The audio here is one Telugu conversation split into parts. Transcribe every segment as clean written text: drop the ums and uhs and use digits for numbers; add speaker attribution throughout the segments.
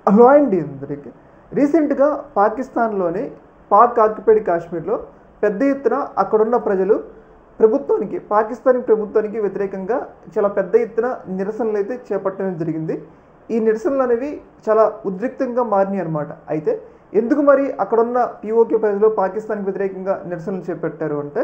Speaker 1: హలో అండి అందరికి. రీసెంట్గా పాకిస్తాన్లోని పాక్ ఆక్యుపైడ్ కాశ్మీర్లో పెద్ద ఎత్తున అక్కడున్న ప్రజలు పాకిస్తానీ ప్రభుత్వానికి వ్యతిరేకంగా చాలా పెద్ద ఎత్తున నిరసనలు అయితే చేపట్టడం జరిగింది. ఈ నిరసనలు అనేవి చాలా ఉద్రిక్తంగా మారినాయి అనమాట. అయితే ఎందుకు మరి అక్కడున్న పీఓకే ప్రజలు పాకిస్తాన్కి వ్యతిరేకంగా నిరసనలు చేపట్టారు అంటే,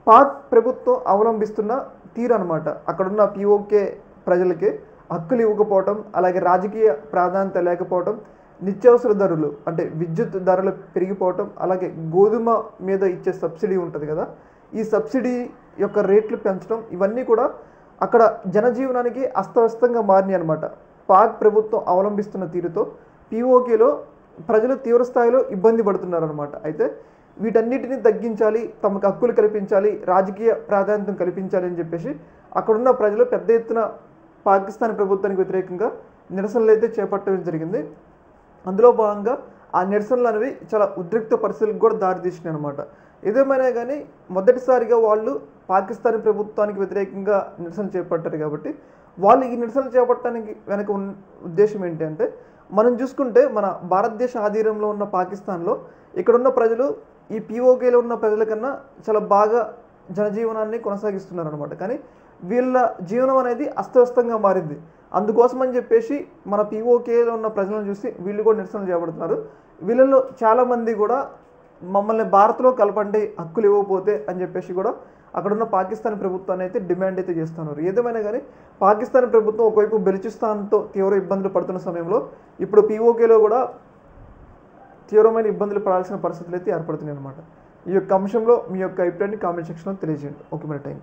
Speaker 1: పాక్ ప్రభుత్వం అవలంబిస్తున్న తీరు అనమాట. అక్కడున్న పీఓకే ప్రజలకి హక్కులు ఇవ్వకపోవటం, అలాగే రాజకీయ ప్రాధాన్యత లేకపోవటం, నిత్యావసర ధరలు అంటే విద్యుత్ ధరలు పెరిగిపోవటం, అలాగే గోధుమ మీద ఇచ్చే సబ్సిడీ ఉంటుంది కదా, ఈ సబ్సిడీ యొక్క రేట్లు పెంచడం, ఇవన్నీ కూడా అక్కడ జనజీవనానికి అస్తవ్యస్తంగా మారినాయి అనమాట. పాక్ ప్రభుత్వం అవలంబిస్తున్న తీరుతో పీఓకేలో ప్రజలు తీవ్రస్థాయిలో ఇబ్బంది పడుతున్నారనమాట. అయితే వీటన్నిటిని తగ్గించాలి, తమకు హక్కులు కల్పించాలి, రాజకీయ ప్రాధాన్యతను కల్పించాలి అని చెప్పేసి అక్కడున్న ప్రజలు పెద్ద ఎత్తున పాకిస్తాన్ ప్రభుత్వానికి వ్యతిరేకంగా నిరసనలు అయితే చేపట్టడం జరిగింది. అందులో భాగంగా ఆ నిరసనలు అనేవి చాలా ఉద్రిక్త పరిస్థితులకు కూడా దారితీసినాయి అనమాట. ఏదేమైనా కానీ మొదటిసారిగా వాళ్ళు పాకిస్తాన్ ప్రభుత్వానికి వ్యతిరేకంగా నిరసన చేపట్టారు కాబట్టి, వాళ్ళు ఈ నిరసనలు చేపట్టడానికి వెనక ఉద్దేశం ఏంటంటే, మనం చూసుకుంటే మన భారతదేశ ఆధీనంలో ఉన్న పాకిస్తాన్లో ఇక్కడున్న ప్రజలు ఈ పీఓకేలో ఉన్న ప్రజల కన్నా చాలా బాగా జనజీవనాన్ని కొనసాగిస్తున్నారు అనమాట. కానీ వీళ్ళ జీవనం అనేది అస్తవ్యస్తంగా మారింది. అందుకోసం అని చెప్పేసి మన పీఓకేలో ఉన్న ప్రజలను చూసి వీళ్ళు కూడా నిరసనలు చేపడుతున్నారు. వీళ్ళలో చాలామంది కూడా మమ్మల్ని భారత్లో కలపండి, హక్కులు ఇవ్వకపోతే అని చెప్పేసి కూడా అక్కడున్న పాకిస్తాన్ ప్రభుత్వాన్ని అయితే డిమాండ్ అయితే చేస్తున్నారు. ఏదేమైనా కానీ పాకిస్తాన్ ప్రభుత్వం ఒకవైపు బెలుచిస్తాన్తో తీవ్ర ఇబ్బందులు పడుతున్న సమయంలో ఇప్పుడు పీఓకేలో కూడా తీవ్రమైన ఇబ్బందులు పడాల్సిన పరిస్థితులు అయితే ఏర్పడుతున్నాయి అనమాట. ఈ యొక్క అంశంలో మీ యొక్క అభిప్రాయాన్ని కామెంట్ సెక్షన్లో తెలియజేయండి. ఓకే మరి, థ్యాంక్ యూ.